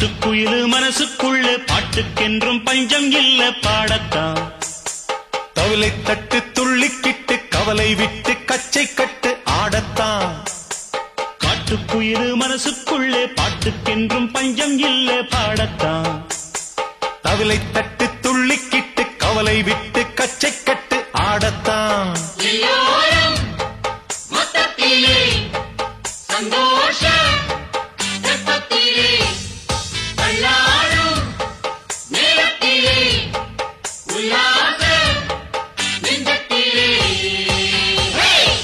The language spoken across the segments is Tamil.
காட்டுக்குயிலு மனசுக்குள்ளே பாட்டுக்கென்றும் பஞ்சம் இல்ல பாடத்தான். தவிலை தட்டு துள்ளிக்கிட்டு கவலை விட்டு கச்சை கட்டு ஆடத்தான். காட்டுக்குயிலு மனசுக்குள்ளே பாட்டுக்கென்றும் பஞ்சம் இல்ல பாடத்தான். தவிலை தட்டு துள்ளிக்கிட்டு கவலை விட்டு கச்சை கட்டு ஆடத்தான்.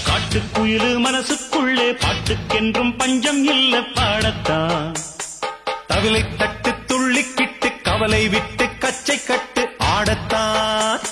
காட்டுக்குயிலு மனசுக்குள்ளே பாட்டுக்கென்றும் பஞ்சம் இல்ல பாடத்தான். தவிலை தட்டு துள்ளிக்கிட்டு கவலை விட்டு கச்சை கட்டு ஆடத்தான்.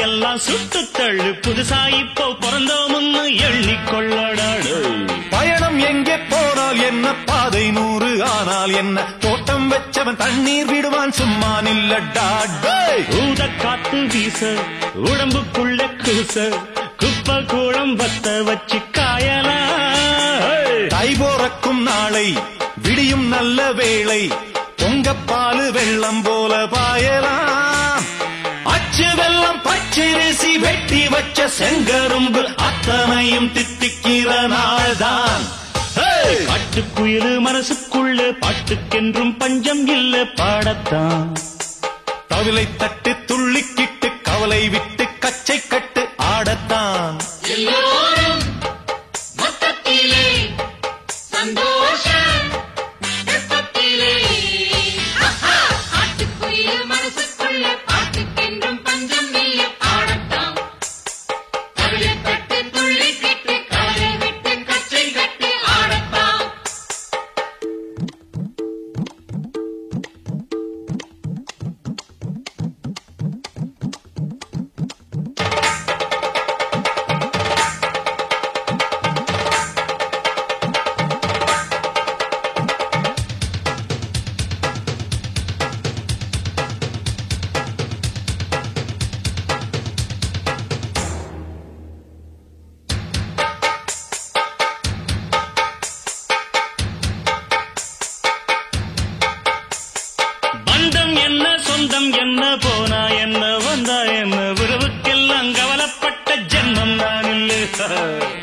எல்லாம் சுட்டு தள்ளு புதுசா இப்போ பிறந்தோம்னு எண்ணிக்கொள்ளடாடு. பயணம் எங்கே போனால் என்ன பாதை 100 ஆனால் என்ன தோட்டம் வச்சவன் தண்ணீர் விடுவான் சும்மா நில்லடா. ஊத காத்து வீச உடம்புக்குள்ள கூச குப்பை கூடம் வத்த வச்சு காயலா. தை போறக்கும் நாளை விடியும் நல்ல வேளை பொங்கப்பாலு வெள்ளம் போல பாயலாம். அச்சு வெள்ளம் பச்சரிசி வெட்டி வச்ச செங்கரும்பு அத்தனையும் தித்திக்கிற நாள்தான். காட்டுக்குயிலு மனசுக்குள்ளே பாட்டுக்கென்றும் பஞ்சம் இல்ல பாடத்தான். தவிலை தட்டு துள்ளிக்கிட்டு கவலை விட்டு கச்சை கட்டு ஆடத்தான். சொந்தம் என்ன போனா என்ன வந்தா என்ன உறவுக்கெல்லாம் கவலைப்பட்ட ஜென்மம் நான் இல்லை.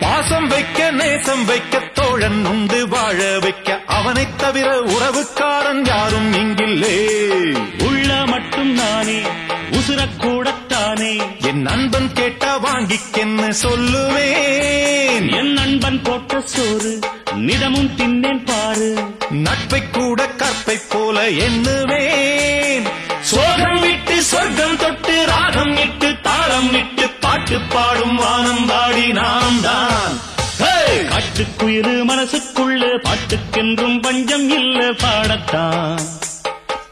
பாசம் வைக்க நேசம் வைக்க தோழன் உண்டு வாழ வைக்க அவனை தவிர உறவுக்காரன் யாரும் இங்கில்லே. உள்ள மட்டும் நானே உசுரக்கூடத்தானே என் நண்பன் கேட்டா வாங்கிக்கென்னு சொல்லுவேன். என் நண்பன் போட்ட சோறு நிதமும் தின்னேன் பாரு. நட்பை கூட கற்பை போல எண்ணுவேன். சோகம் விட்டு சொர்க்கம் தொட்டு ராகம் இட்டு தாளம் விட்டு பாட்டு பாடும் வானம் பாடி நாம் தான். காட்டுக்குயிலு மனசுக்குள்ள பாட்டுக்கென்றும் பஞ்சம் இல்ல பாடத்தான்.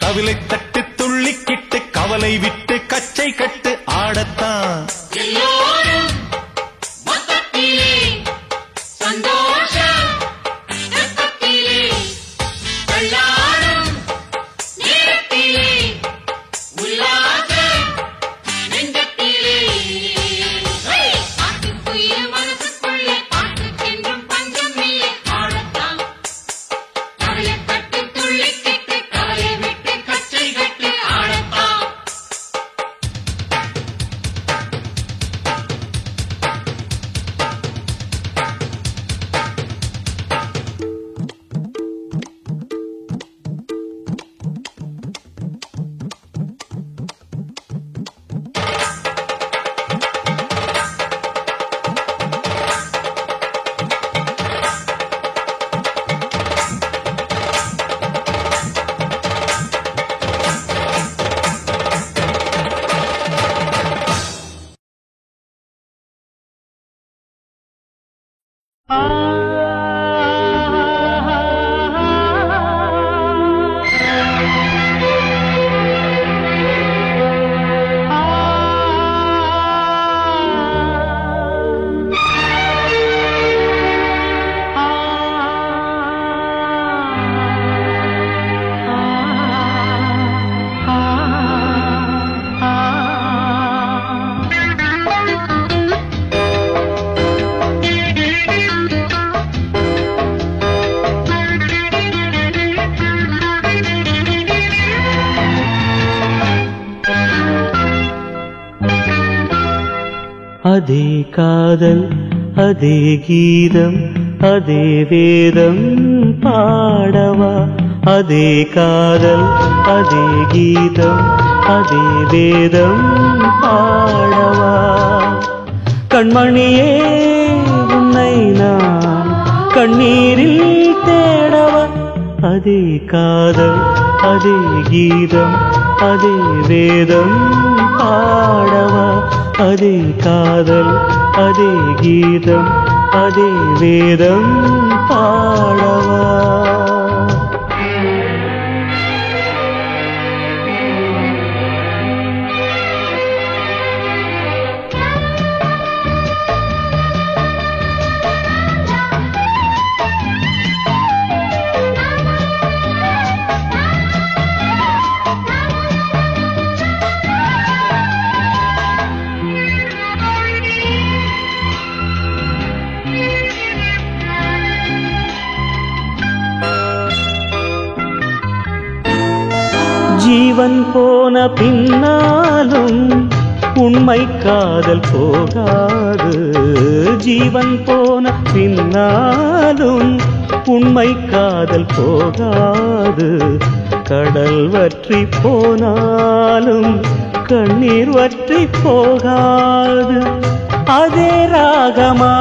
தவிலை தட்டு துள்ளிக்கிட்டு கவலை விட்டு கச்சை கட்டு ஆடத்தான். அதே காதல் அதே கீதம் அதே வேதம் பாடவா அதே காதல் அதே கீதம் அதே வேதம் பாடவா கண்மணியே உன்னை நான் கண்ணீரில் தேடவா அதே காதல் அதே கீதம் அதே வேதம் பாடவா அதே காதல் அதே கீதம் அதே வேதம் பாடவா ஜீவன் போன பின்னாலும் உண்மை காதல் போகாது ஜீவன் போன பின்னாலும் உண்மை காதல் போகாது கடல் வற்றி போனாலும் கண்ணீர் வற்றி போகாது அதே ராகமா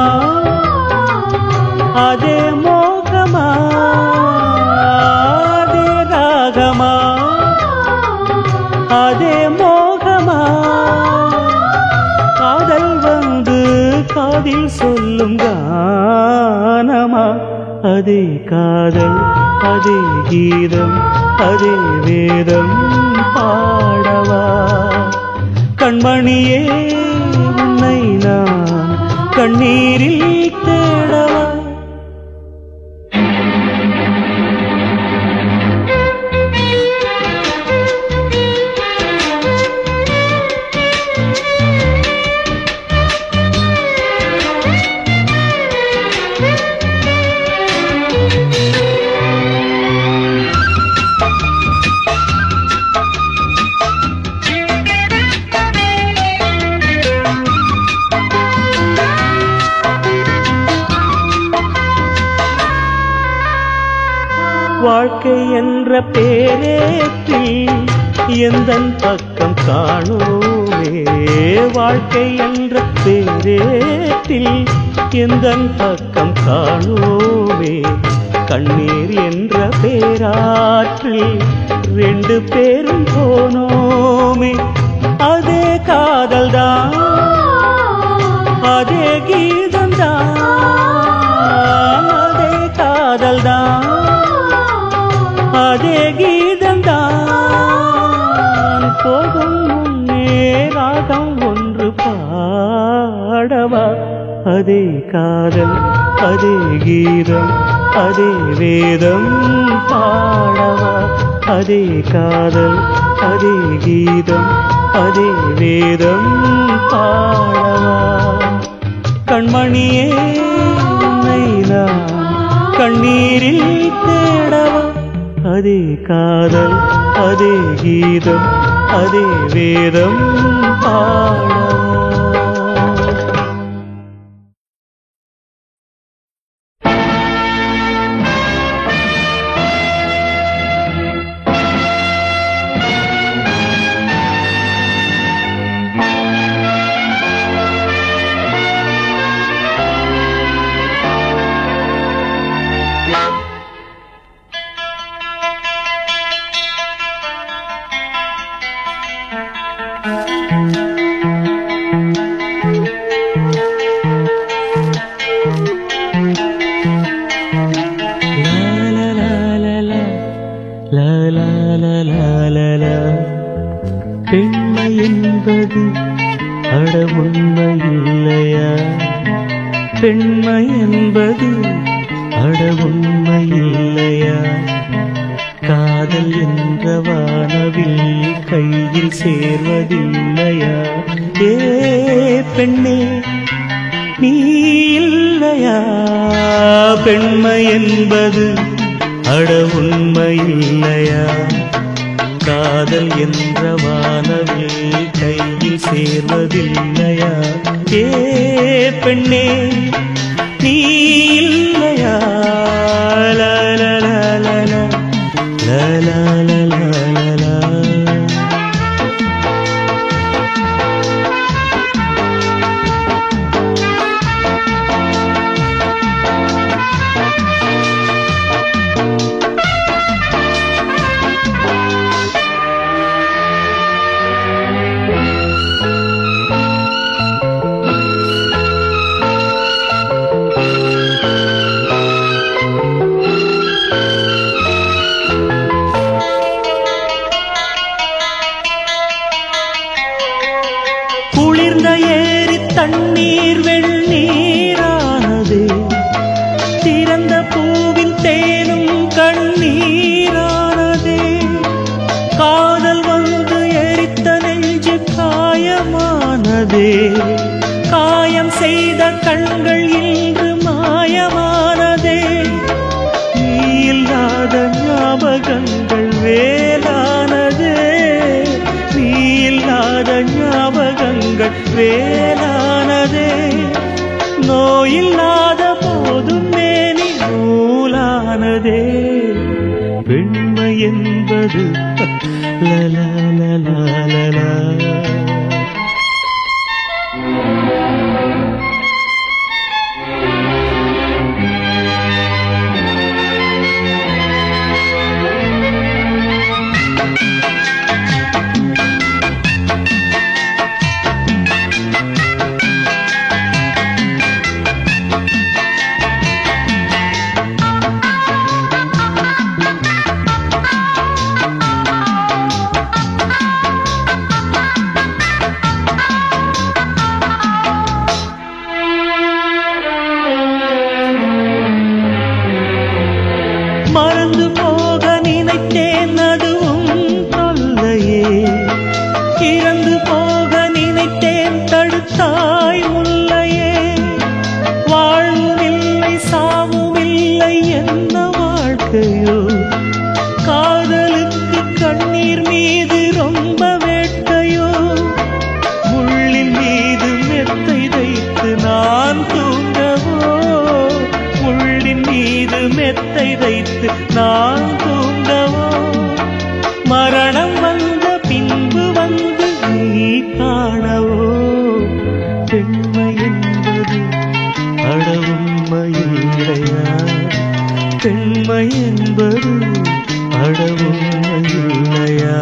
அதே மோகமா அதே ராகமா அதே மோகமா காதல் வந்து காதில் சொல்லும் கானமா அதே காதல் அதே கீதம் அதே வேதம் பாடவா கண்மணியே உன்னை நான் கண்ணீரில் தேடவா வாழ்க்கை என்ற பேரேற்றில் எந்தன் பக்கம் காணோமே வாழ்க்கை என்ற பேரேற்றில் எந்தன் பக்கம் காணோமே கண்ணீர் என்ற பேராற்றில் ரெண்டு பேரும் போனோமே அதே காதல்தான் அதே கீதம்தான் அதே காதல்தான் அதே கீதம்தான் போகும் முன்னே ராகம் ஒன்று பாடவா அதே காதல் அதே கீதம் அதே வேதம் பாடவா அதே காதல் அதே கீதம் அதே வேதம் பாடவா கண்மணியே உன்னை நான் கண்ணீரில் தேடவா அதே காதல் அதே கீதம் அதே வேதம் பாடவா பெண்மை என்பது அட உண்மை இல்லையா? காதல் என்ற வானவில் கையில் சேர்வதில்லையா? ஏ பெண்ணே நீ இல்லையா? பெண்மை என்பது அட உண்மை இல்லையா? காதல் என்ற வானவில் கையில் சேர்வதில்லையா? ஏ பெண்ணே நீ இல்லையா? லா லா லா லா லா லா லா லா லா லா. குளிர்ந்த ஏரி தண்ணீர் வெண்ணீரானது, திறந்த பூவின் தேனும் கண்ணீரானது. காதல் வந்து எரித்த நெஞ்சு காயமானது, காயம் செய்த கண்கள் இன்று மாயமானதே. நீ இல்லாத ஞாபகங்கள் வேலானதே, நீ இல்லாத ஞாபகங்கள் வேலானதே. நோயில்லாத போதும் மேனி நூலானதே. பெண்மை என்பது லலா லலா லலா. மறந்து போக நினைத்தேன் அதுவும் தொல்லையே, இறந்து போக நினைத்தேன் தடுத்தாய் முல்லையே. வாழ்வில்லை சாவுமில்லை என்ன வாழ்க்கையோ, காதலுக்கு கண்ணீர் மீது ரொம்ப வேட்டையோ. முள்ளின் மீது மெத்தை வைத்து நான் தூங்கவோ, முள்ளின் மீது மெத்தை வைத்து நான் தூங்கவோ. மரணம் வந்த பின்பு வந்து நீ காணவோ. பெண்மை என்பது அட உண்மை இல்லையா? பெண்மை என்பது அட உண்மை இல்லையா?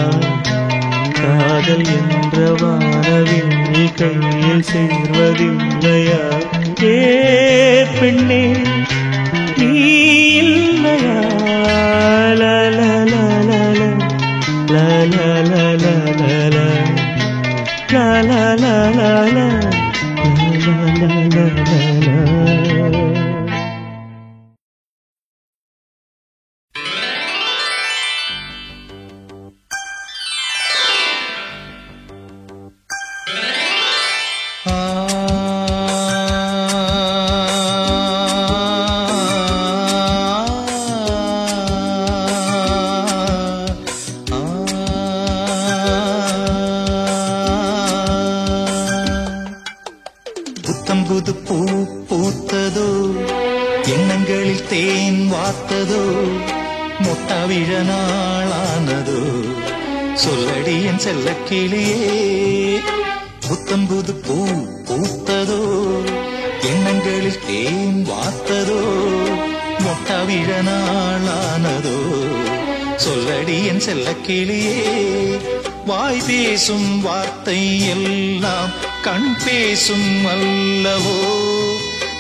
காதல் என்ற வானவில் கையில் சேர்வதில்லையா? ஏ பெண்ணே நீ இல்லையா? லா லா லா லா லா லா லா லா லா லா லா லா லா லா லா லா. புத்தம்புது பூ பூத்ததோ, எண்ணங்களில் தேன் வார்த்ததோ, மொட்டாவிழ நாளானதோ, சொல்லடி என் செல்ல கிளியே. புத்தம்புது பூ பூத்ததோ, எண்ணங்களில் தேன் வார்த்ததோ, மொட்டாவிழ நாளானதோ, சொல்லடி என் செல்ல கிளியே. வாய் பேசும் வார்த்தை எல்லாம் கண் பேசும் அல்லவோ,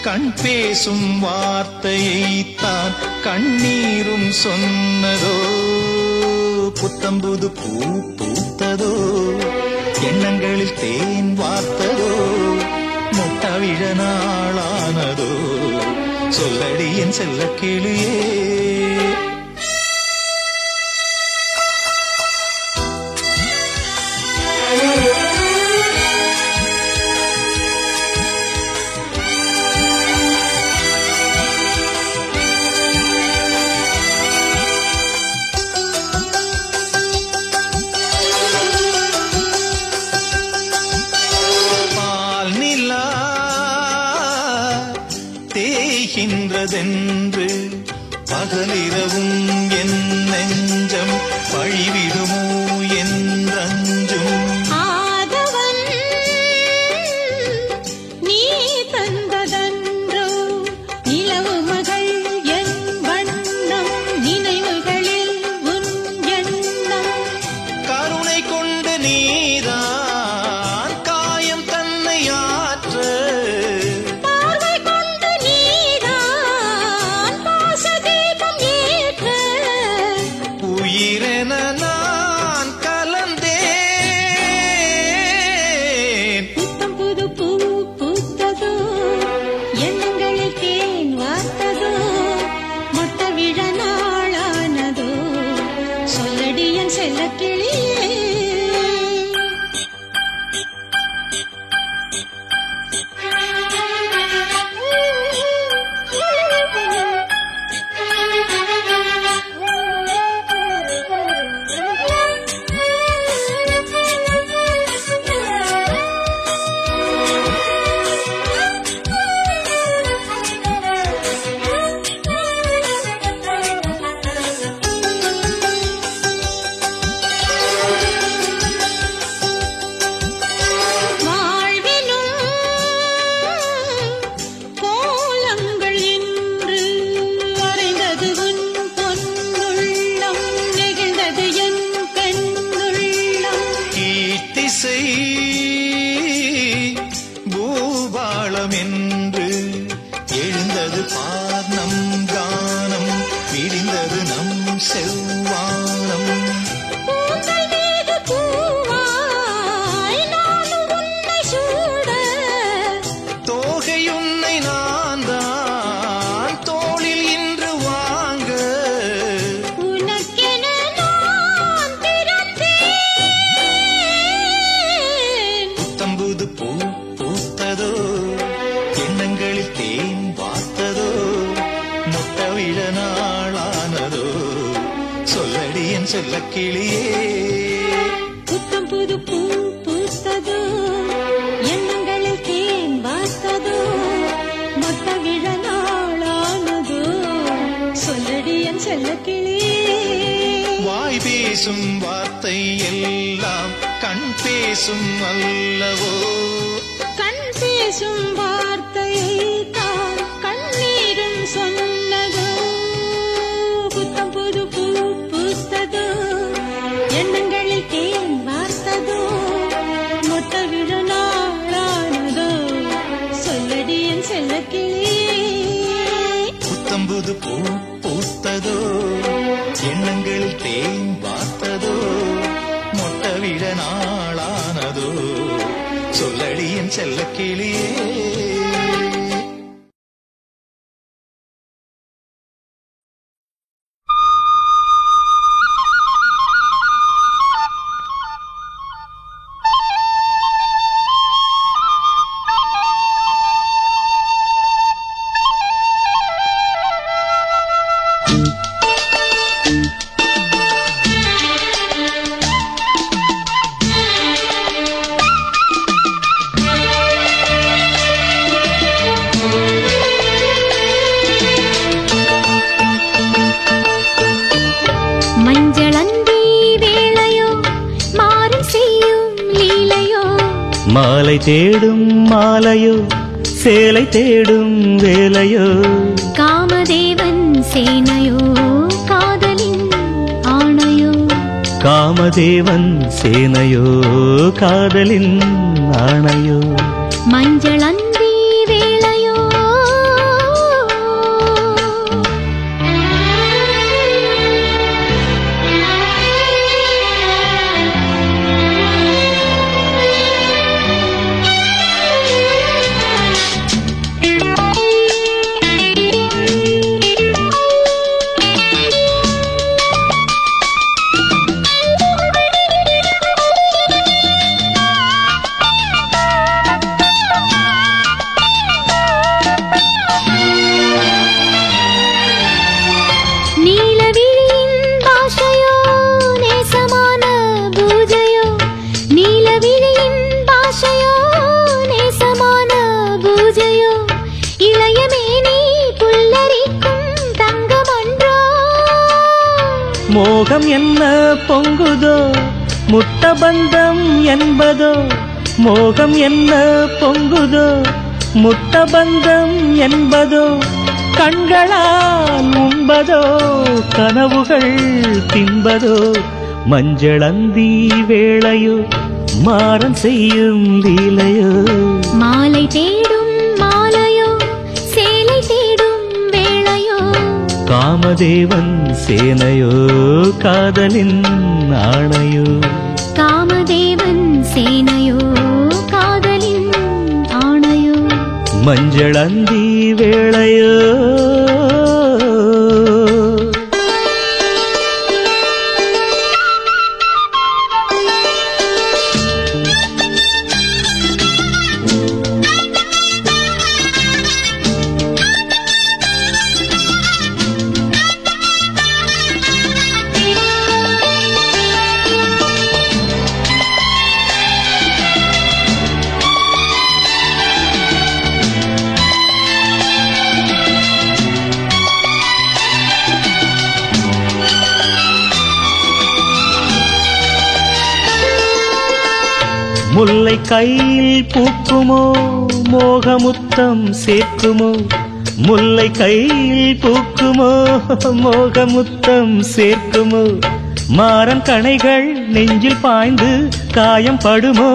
கண் பேசும் வார்த்தையைத்தான் கண்ணீரும் சொன்னதோ. புத்தம்புது பூ பூத்ததோ, எண்ணங்களில் தேன் வார்த்ததோ, மொட்டாவிழ நாளானதோ, சொல்லடி என் செல்ல கிளியே. தேய்கின்றதென்று பகலிரவும் என் நெஞ்சம் வழிவிடுமோ என்றஞ்சும். ஆதவன் நீ தந்ததன்றோ நிலவு மகள் என் வண்ணம் நினைவுகளில் உன் எண்ணம். கருணை கொண்டு நீதான் காயம் தன்னை ஆற்ற உயிரென நான் கலந்தேன். புத்தம் புது பூ பூத்ததோ எண்ணங்களில் தேன் வார்த்ததோ மொத்த விழ நாளானதோ சொல்லடி என் செல்ல கிளியே. பூபாளம் என்று எழுந்தது பார் நம் கானம், விடிந்தது நம் செவ்வானம். தோகையுன்னை நான் தான் தோளில் இன்று வாங்க புத்தம்புது பூ பூத்ததோ எண்ணங்களில் தேன் வார்த்ததோ முட்ட விழ நாளானதோ சொல்லடி என் செல்ல கிளியே. புத்தம் புது பூ பூத்ததோ எண்ணங்களில் தேன் வார்த்ததோ மொத்த விழ நாளானதோ சொல்லடி என் செல்ல கிளியே. வாய் பேசும் வார்த்தை எல்லாம் கண் பேசும் அல்லவோ, கண் பேசும் வார்த்தையை தான் கண்ணீரும் சொன்னதோ. புத்தம் புது பூ பூத்ததோ எண்ணங்களில் தேன் வார்த்ததோ மொத்த விழ நாளானதோ சொல்லடி என் செல்ல கிளியே. புத்தம்புது பூ பூத்ததோ எண்ணங்களில் தேன் வார்த்ததோ மொட்ட விழ நாளானதோ சொல்லடி என் செல்ல கிளியே. மாலை தேடும் மாலையோ சேலை தேடும் வேலையோ காமதேவன் சேனையோ காதலின் ஆணையோ காமதேவன் சேனையோ காதலின் ஆணையோ மஞ்சள் அந்தி வேளையோ மோகம் என்ன பொங்குதோ முட்டபந்தம் என்பதோ மோகம் என்ன பொங்குதோ முட்டபந்தம் என்பதோ கண்களால் உண்பதோ கனவுகள் தின்பதோ மஞ்சளந்தி வேளையோ மாறன் செய்யும் லீலையோ மாலை தேடும் மாலையோ சேலை தேடும் வேளையோ காமதேவன் சேனையோ காதலின் ஆணையோ காமதேவன் சேனையோ காதலின் ஆணையோ மஞ்சளந்தி வேளையோ முல்லை கையில் பூக்குமோ மோகமுத்தம் சேர்க்குமோ முல்லை கையில் பூக்குமோ மோகமுத்தம் சேர்க்குமோ மாறன் கணைகள் நெஞ்சில் பாய்ந்து காயம் படுமோ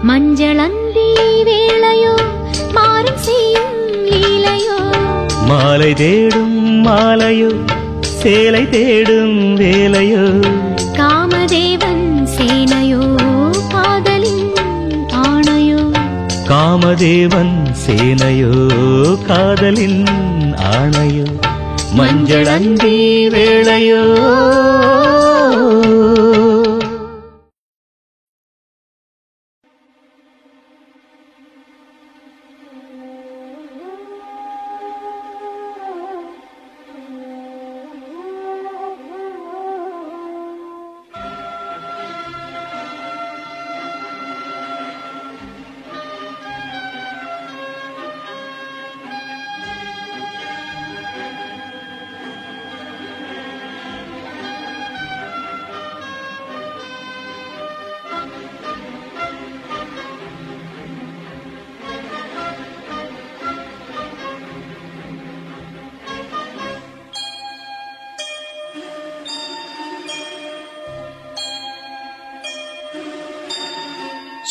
மஞ்சளந்தி வேளையோ மாறன் செய்யும் லீலையோ மாலை தேடும் மாலையோ சேலை தேடும் வேலையோ காமதேவன் சேனையோ காதலின் ஆணையோ காமதேவன் சேனையோ காதலின் ஆணையோ மஞ்சளந்தி வேளையோ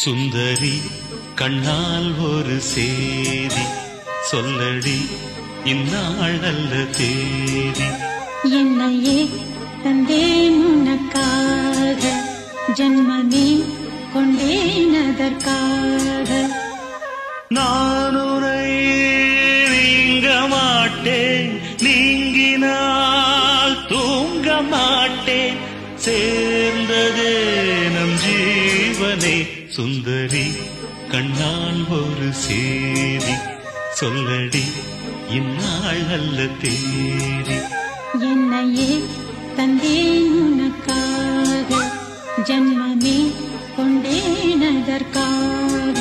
சுந்தரி கண்ணால் ஒரு சேதி சொல்லடி இந்நாள் அல்ல தேதி என்னையே தந்தேன் உனக்காக ஜன்மமே கொண்டேன் அதற்காக நான் உரை நீங்க மாட்டேன் நீங்கினால் தூங்க மாட்டேன் சேர்ந்ததே நம் ஜீவனே சுந்தரி கண்ணால் ஒரு சேதி சொல்லடி இந்நாள் அல்ல தேதி என்னையே தந்தேன் உனக்காக ஜன்மமே கொண்டேன் அதற்காக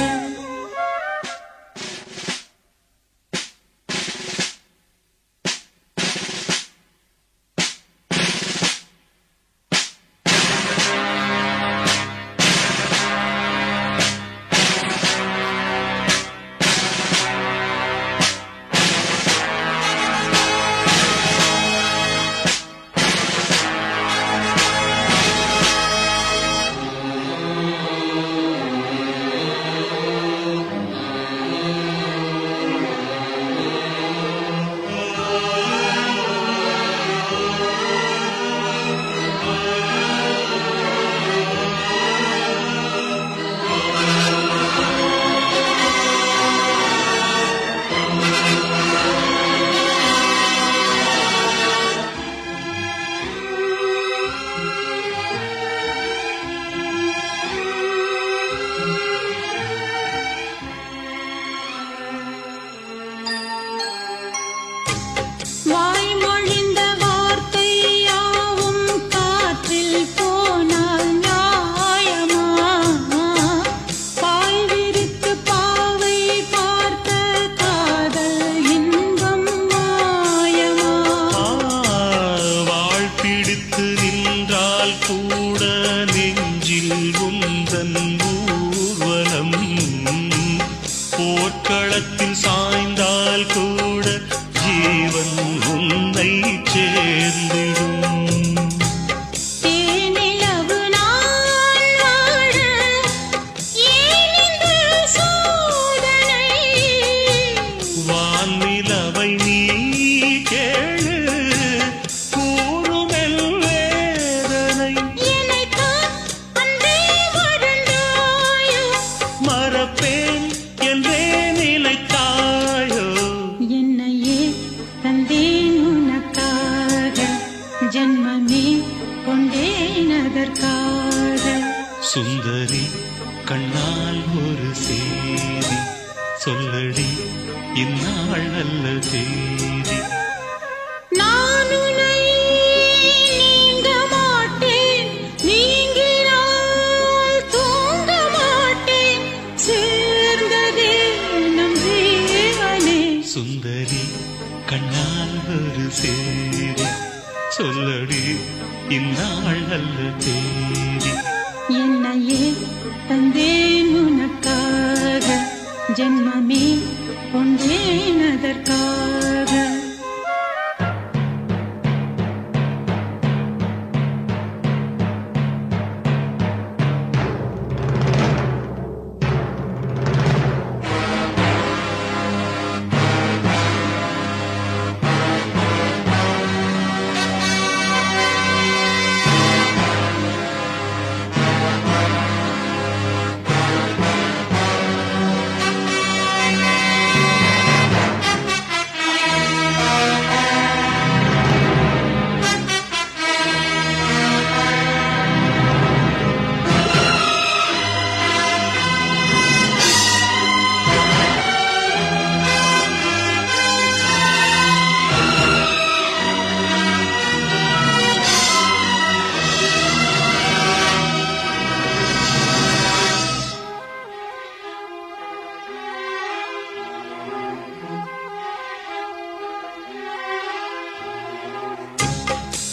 இருந்தால் கூட ஜீவன் உன்னை சேர்ந்திடும். வான்நிலவை நீ கேளு கூறுமெல் வேதனை மறப்பேன் என்றே நிலைத்தாயோ. என்னையே தந்தேன் உனக்காக ஜன்மமே கொண்டேன் அதற்காக. சுந்தரி கண்ணால் ஒரு சேதி சொல்லடி இந்நாள் நல்ல தேதி. நான் உன்னை நீங்க மாட்டேன், நீங்கினால் தூங்க மாட்டேன், சேர்ந்ததே நம் ஜீவனே. சுந்தரி கண்ணால் ஒரு சேதி சொல்லடி இந்நாள் நல்ல தேதி. என்னையே தந்தேன் உனக்காக ஜன்மமே கொண்டேன் அதற்காக.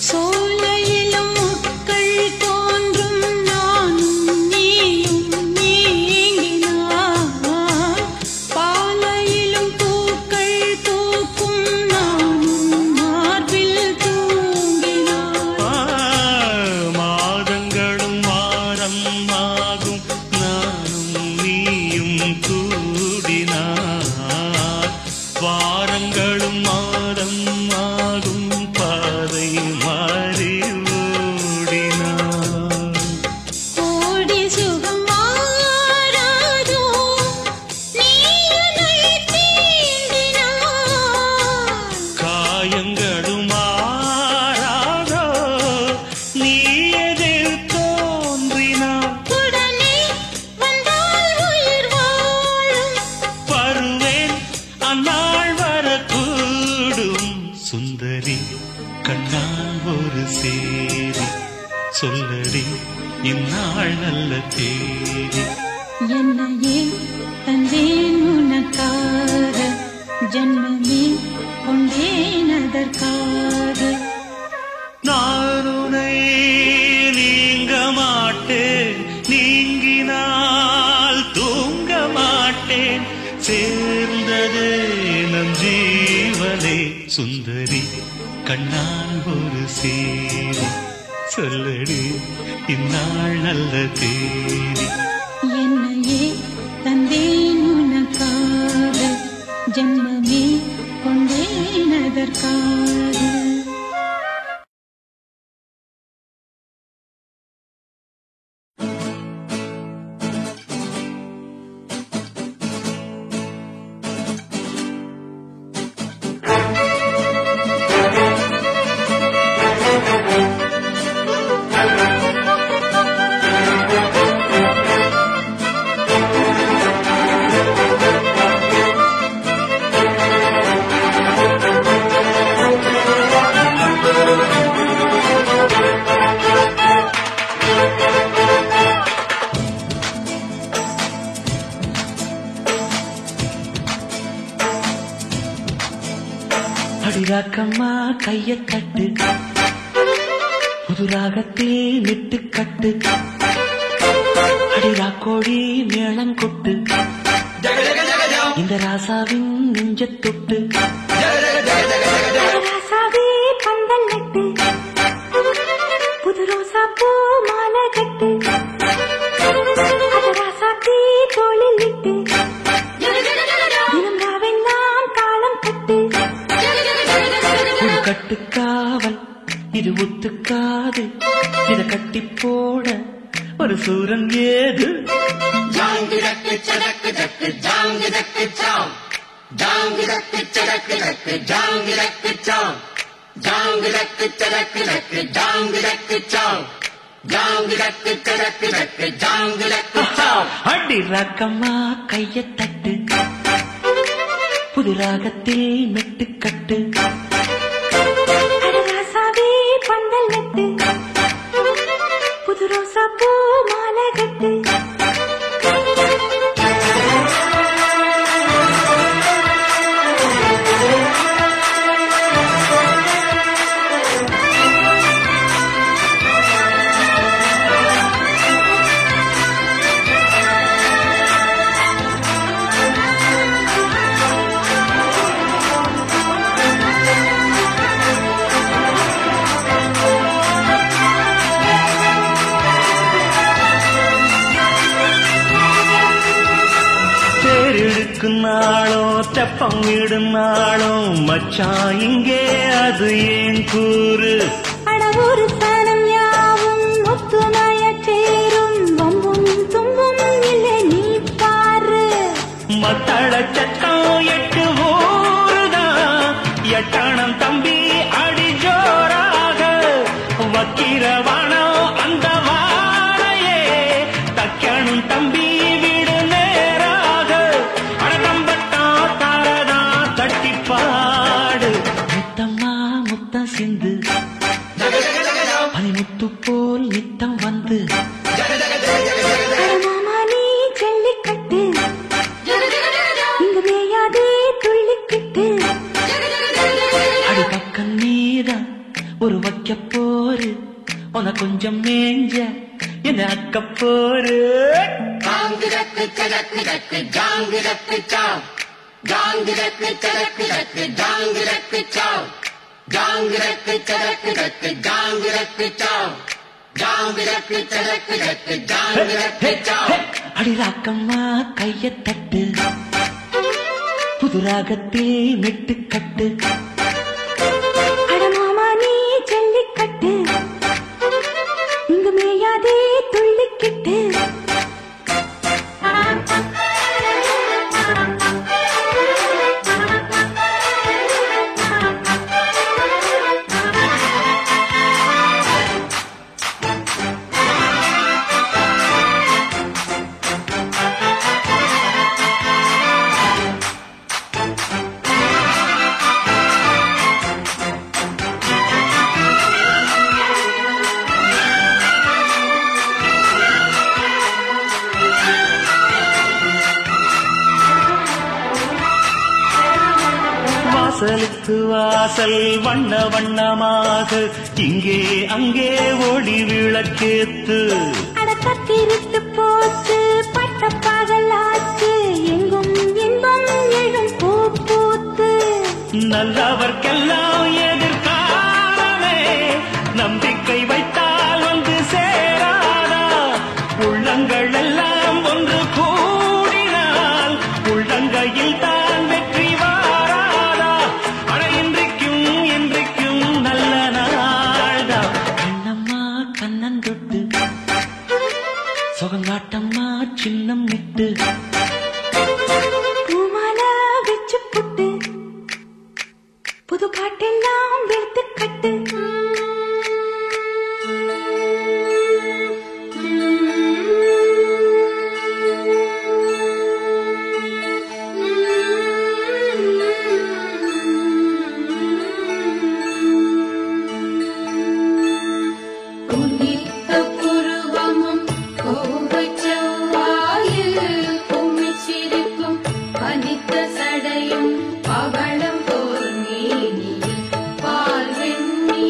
சோலையிலும் முட்கள் தோன்றும் நானும் நீயும் நீங்கினார், பாலையிலும் பூக்கள் பூக்கும் நானும் மார்பில் தூங்கினார். மாதங்களும் வாரம் ஆகும் நானும் நீயும் கூடினார், வாரங்களும் மாதம் ஆகும் பாதை மாறி ஓடினார். கோடி சுகம் மாறாதோ நீ என்னை தீண்டினார், காயங்களும் மாறாதோ நீ எதிர் தோன்றினார். உடனே வந்தால் உயிர் வாழும், வருவேன் அந்நாள் வரக்கூடும். சுந்தரி கண்ணால் ஒரு சேதி சொல்லடி இந்நாள் நல்ல தேதி. என்னையே தந்தேன் உனக்காக ஜன்மமே கொண்டேன் அதற்காக. நான் உன்னை நீங்க மாட்டேன், நீங்கினால் தூங்க மாட்டேன், சேர்ந்ததே நம் ஜீவனே. சுந்தரி கண்ணால் ஒரு சேதி சொல்லடி இந்நாள் நல்ல தேதி. என்னையே தந்தேன் உனக்காக ஜன்மமே கொண்டேன் அதற்காக. அடிராக்கம்மா கைய தட்டு, புது ராகத்தில் விட்டு கட்டு, அடிராக்கோழி மேளம் கொட்டு. ஜக ஜக ஜக ஜம் இந்த ராசாவின் நெஞ்ச தொட்டு ராசாவே பந்தல் நட்டு புது ரோசா பூ மாலை கட்டு ராசாத்தி தோளில் விட்டு தினம் ராவெல்லாம் தாளம் கட்டு ஒரு கட்டுக்காவல் இது ஒத்துக்காது இத கட்டி போட ஒரு சூரன் ஏது அடி ராக்கம்மா கைய தட்டு புது ராகத்தில் மெட்டு கட்டு ராசாவே பந்தல் நட்டு புது ரோசா பூ மாலை கட்டு நாளோ தெப்பம் விடும் நாளோ மச்சான் இங்கே அது ஏன் கூறு அடவூரு ஸ்தானம் யாவும் ஒத்துணைய சேரும் வம்பும் தும்பும் இல்லை நீ பாரு மத்தள சத்தம் எட்டு ஊருதான் எட்டணம் தம்பி அடி ஜோராக வக்கிரவானோ அந்த வாழையே தக்கணும் தம்பி சிந்து பனிமுத்து போல் நித்தம் வந்து மாமா நீ ஜல்லிக்கட்டு இங்கு மேயாதே துள்ளிக்கிட்டு அடி பக்கம் நீதான் ஒரு வைக்க போரு உன கொஞ்சம் மேஞ்ச என்ன அக்க போரு அடிராக்கம்மா கைய தட்டு புது ராகத்தில் மெட்டு கட்டு அடமாமா நீ ஜல்லிக்கட்டு இங்கு மேயாதே துள்ளிக்கிட்டு வாசலுக்கு வாசல் வண்ண வண்ணமாக இங்கே அங்கே ஒளி விளக்கேத்து அடக்கத்திருட்டு போச்சு பட்ட பகலாச்சு எங்கும் இன்பம் எழும் பூ பூத்து நல்லவர்க்கெல்லாம் எதிர்காலமே நம்பிக்கை வைத்தால் வந்து சேராதா உள்ளங்கள் எல்லாம் ஒன்று கூடினால் உள்ளங்கையில் தான் வெற்றி வாராதா அட இன்றைக்கும் என்றைக்கும் நல்ல நாள்தா கண்ணம்மா கண்ணன் தொட்டு சுகங்காட்டம்மா சின்னம் விட்டு பூமாலா வச்சு புட்டு புது பாட்டெல்லாம் வெளுத்து கட்டு சடையும் பவளம் போர் மேனியில் பால் வெண்ணி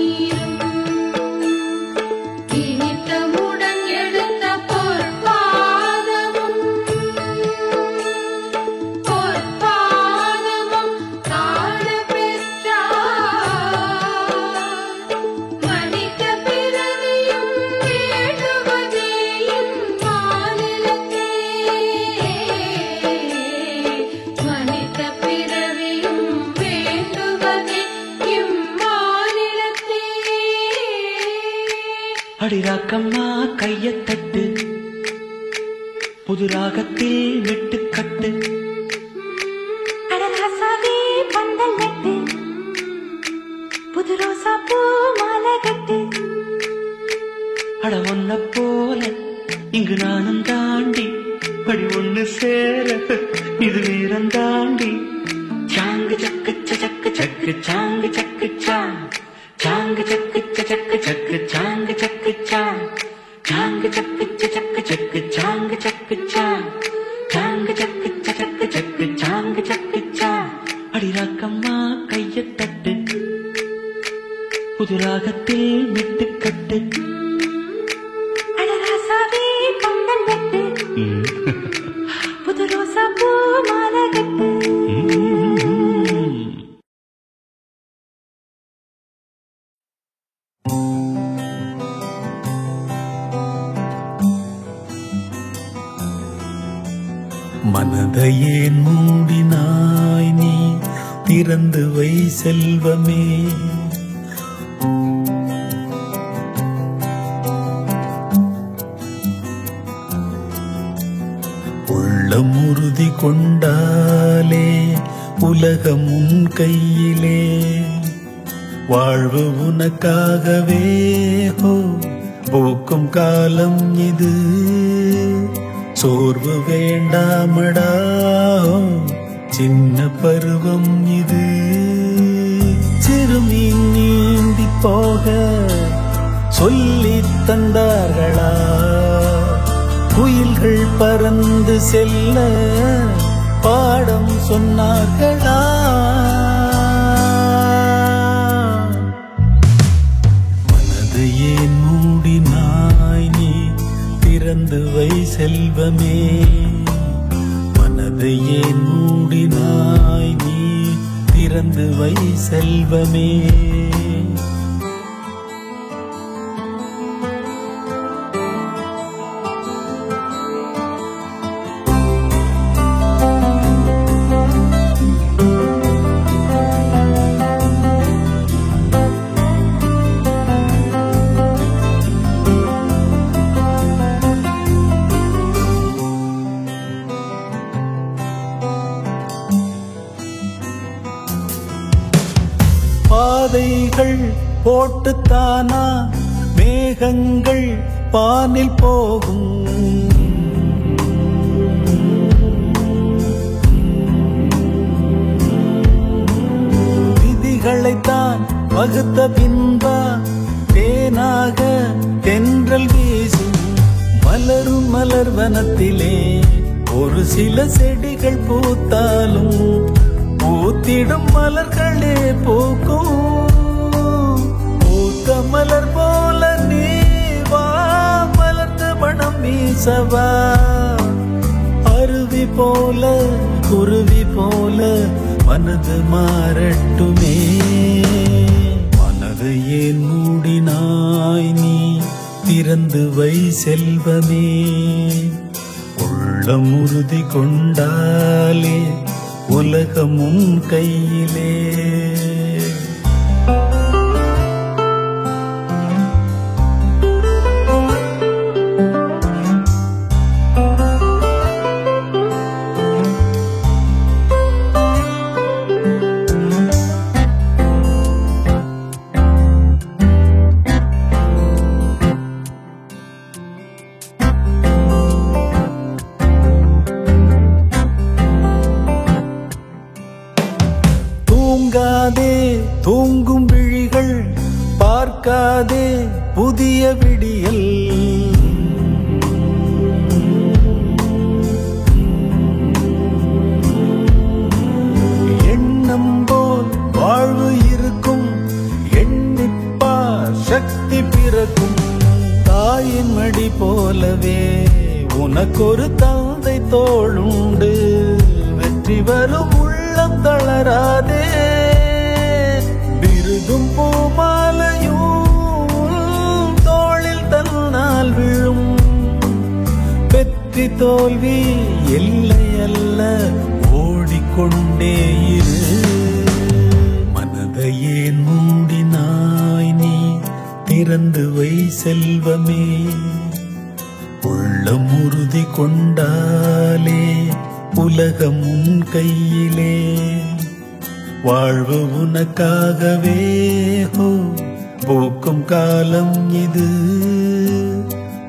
அடிராக்கம்மா கையத்தட்டு புது ராகத்தில் விட்டுக்கட்டு அடராசாவே பந்தல் நட்டு புது ரோசா பூ மாலை கட்டு அட ஒன்ன போல இங்கு நானும் தாண்டி படி ஒண்ணு சேர இது நேரம் தாண்டி சாங்கு சக்கு சக்கு சக்கு சாங்கு சக்கு சாங்கு சக்கு சக்கு சக்கு சாங்கு சக்கு சாங்கு சக்கு சக்கு சக்கு சாங்கு சக்கு சாங்கு சக்கு சக்கு சக்கு சாங்கு சக்கு அடிராக்கம்மா கையத்தட்டு புது ராகத்தில் விட்டுக்கட்டு அடராசாவே பந்தல் நட்டு புது ரோசா பூ மாலை கட்டு மனதையே மூடினாய் நீ திறந்து வை செல்வமே உள்ளம் உறுதி கொண்டாலே உலகம் உன் கையிலே வாழ்வு உனக்காகவே ஹோ போக்கும் காலம் இது சோர்வு வேண்டாமடா சின்ன பருவம் இது சிறுமீன் நீந்தி போக சொல்லி தந்தார்களா குயில்கள் பறந்து செல்ல பாடம் சொன்னார்களா மனதை ஏன் மூடினாய் நீ திறந்து வை செல்வமே மனதை ஏன் மூடினாய் நீ திறந்து வை செல்வமே பாதைகள் போட்டுத்தானா மேகங்கள் பானில் போகும் விதிகளைத்தான் வகுத்த பின்பா தேனாக தென்றல் வீசும் மலரும் மலர்வனத்திலே ஒரு சில செடிகள் பூத்தாலும் பூத்திடும் மலர்களே பூக்கும் பூத்த மலர் போல நீ வா மலர்ந்து மனம் வீசவா அருவி போல குருவி போல மனது மாறட்டுமே மனதை ஏன் மூடினாய் நீ திறந்து வை செல்வமே உள்ளம் உறுதி கொண்டாலே உலகம் உன் கையிலே தூங்கும் விழிகள் பார்க்காதே புதிய விடியல் எண்ணம் போல் வாழ்வு இருக்கும் எண்ணிப்பார் சக்தி பிறக்கும் தாயின் மடி போலவே உனக்கொரு தந்தை தோளுண்டு வெற்றி வரும் உள்ளம் தளராதே விருதும் பூமாலையும் தோளில் தன்னால் விழும் வெற்றி தோல்வி எல்லை அல்ல ஓடிக்கொண்டே இரு மனதை ஏன் மூடினாய் நீ திறந்து வை செல்வமே, உள்ளம் உறுதி கொண்டாலே உலகம் உன் கையிலே, வாழ்வு உனக்காகவே ஹோ பூக்கும் காலம் இது,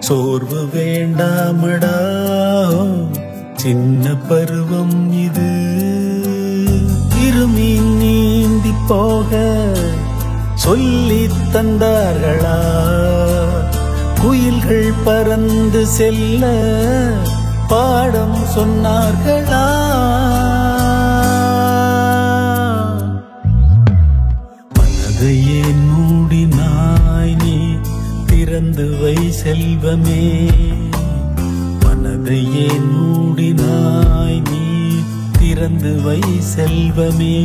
சோர்வு வேண்டாமடா சின்ன பருவம் இது. இருமீன் நீந்தி போக சொல்லி தந்தார்களா, குயில்கள் பறந்து செல்ல பாடம் சொன்னார்களா, மனதையே மூடினாய் நீ திறந்து வை செல்வமே, மனதையே மூடினாய் நீ திறந்து வை செல்வமே.